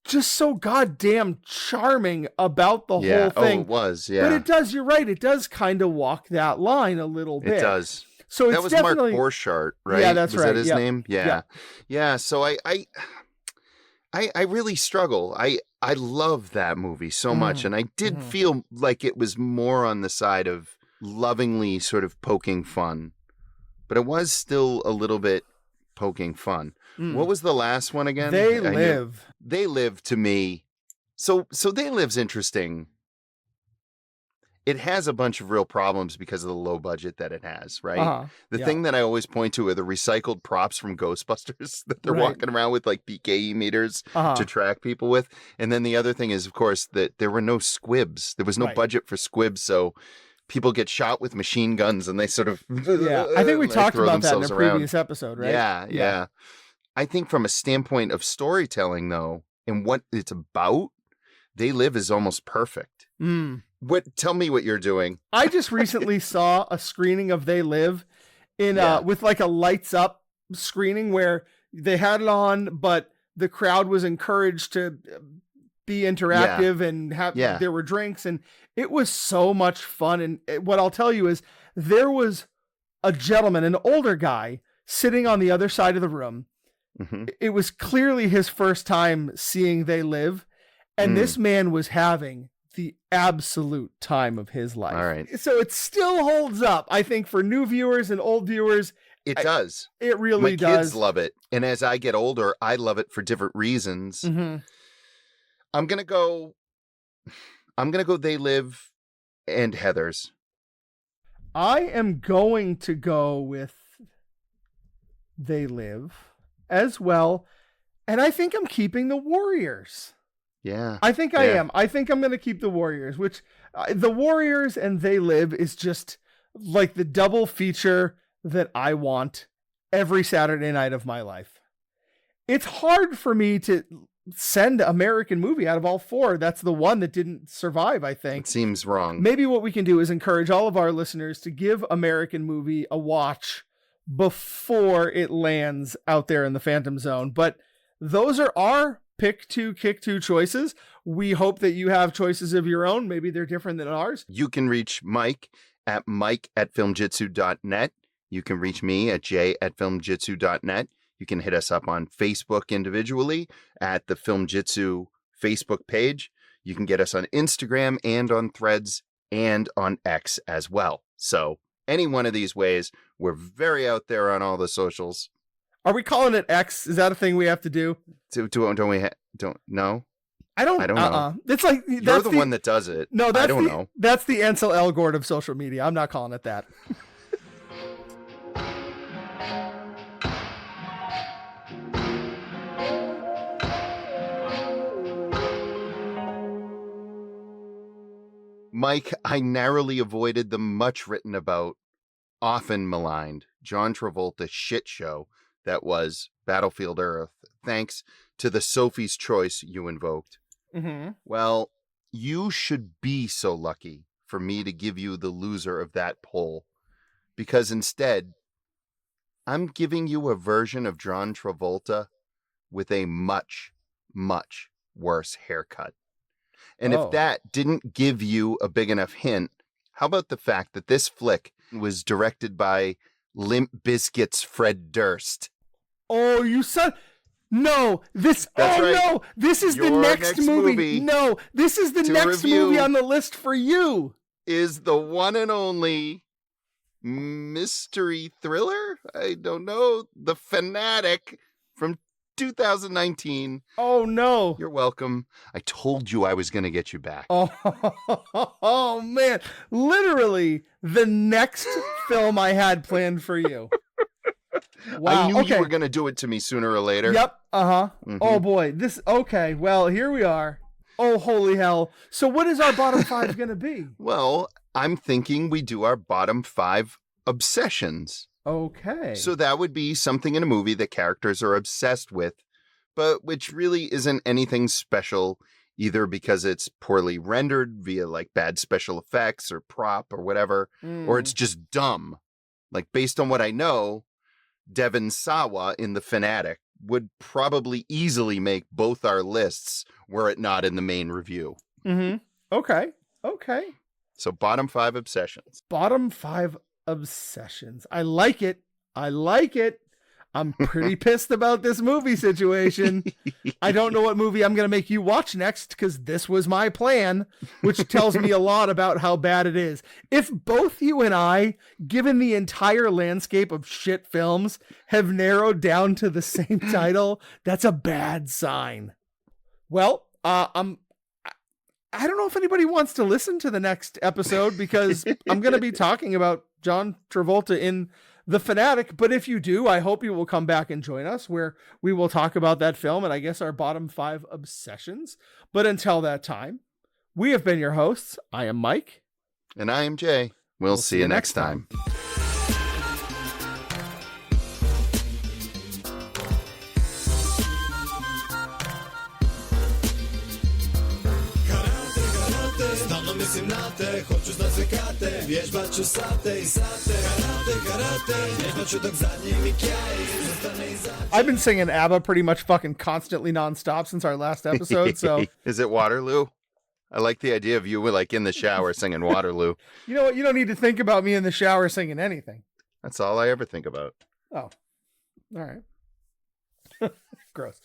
just so goddamn charming about the whole thing. Oh, it was, But it does, you're right, it does kind of walk that line a little bit. It does. So that was definitely Mark Borchardt, right? Yeah, that's right. Was that his name? Yeah. So I really struggle. I love that movie so much, and I did feel like it was more on the side of lovingly sort of poking fun, but it was still a little bit poking fun. What was the last one again? They Live. They Live to me. So They Live's interesting. It has a bunch of real problems because of the low budget that it has, right? The thing that I always point to are the recycled props from Ghostbusters that they're walking around with, like PKE meters to track people with. And then the other thing is, of course, that there were no squibs. There was no budget for squibs, so people get shot with machine guns and they sort of I think we talked about that in a previous episode, right? Yeah. I think from a standpoint of storytelling, though, and what it's about, They Live is almost perfect. Tell me what you're doing. I just recently saw a screening of They Live with like a lights up screening where they had it on, but the crowd was encouraged to be interactive and there were drinks, and it was so much fun. And what I'll tell you is there was a gentleman, an older guy, sitting on the other side of the room. Mm-hmm. It was clearly his first time seeing They Live, and this man was having the absolute time of his life. All right. So it still holds up, I think, for new viewers and old viewers. It does. It really does. My kids love it. And as I get older, I love it for different reasons. Mm-hmm. I'm going to go They Live and Heathers. I am going to go with They Live as well. And I think I'm keeping the Warriors. Yeah. I think I am. I think I'm going to keep the Warriors, which the Warriors and They Live is just like the double feature that I want every Saturday night of my life. It's hard for me to send American movie out of all four. That's the one that didn't survive, I think. It seems wrong. Maybe what we can do is encourage all of our listeners to give American movie a watch before it lands out there in the Phantom Zone. But those are our pick two, kick two choices. We hope that you have choices of your own. Maybe they're different than ours. You can reach Mike at filmjitsu.net. You can reach me at j@filmjitsu.net. You can hit us up on Facebook individually at the Filmjitsu Facebook page. You can get us on Instagram and on Threads and on X as well. So any one of these ways, we're very out there on all the socials. Are we calling it X? Is that a thing we have to do? Don't know. I don't know. It's like you're the one that does it. No, I don't know. That's the Ansel Elgort of social media. I'm not calling it that. Mike, I narrowly avoided the much written about, often maligned John Travolta shit show that was Battlefield Earth, thanks to the Sophie's Choice you invoked. Mm-hmm. Well, you should be so lucky for me to give you the loser of that poll, because instead, I'm giving you a version of John Travolta with a much, much worse haircut. And if that didn't give you a big enough hint, how about the fact that this flick was directed by Limp Bizkit's Fred Durst? Oh, you said... No, this... That's right. No, this is the next movie. No, this is the next movie on the list for you. Is the one and only mystery thriller? I don't know. The Fanatic from 2019. Oh, no. You're welcome. I told you I was going to get you back. Oh, man. Literally the next film I had planned for you. Wow. I knew you were going to do it to me sooner or later. Yep. Uh-huh. Mm-hmm. Oh, boy. Okay. Well, here we are. Oh, holy hell. So what is our bottom five going to be? Well, I'm thinking we do our bottom 5 obsessions. Okay. So that would be something in a movie that characters are obsessed with, but which really isn't anything special, either because it's poorly rendered via like bad special effects or prop or whatever, or it's just dumb. Like based on what I know, Devon Sawa in The Fanatic would probably easily make both our lists were it not in the main review. Mm-hmm. Okay. So bottom 5 obsessions. Bottom 5 obsessions. I like it. I'm pretty pissed about this movie situation. I don't know what movie I'm going to make you watch next because this was my plan, which tells me a lot about how bad it is. If both you and I, given the entire landscape of shit films, have narrowed down to the same title, that's a bad sign. Well, I don't know if anybody wants to listen to the next episode because I'm going to be talking about John Travolta in The Fanatic. But if you do, I hope you will come back and join us where we will talk about that film and I guess our bottom 5 obsessions. But until that time, we have been your hosts. I am Mike. And I am Jay. We'll see you next time. I've been singing ABBA pretty much fucking constantly nonstop since our last episode. So is it Waterloo? I like the idea of you like in the shower singing Waterloo. You know what? You don't need to think about me in the shower singing anything. That's all I ever think about. Oh, all right. Gross.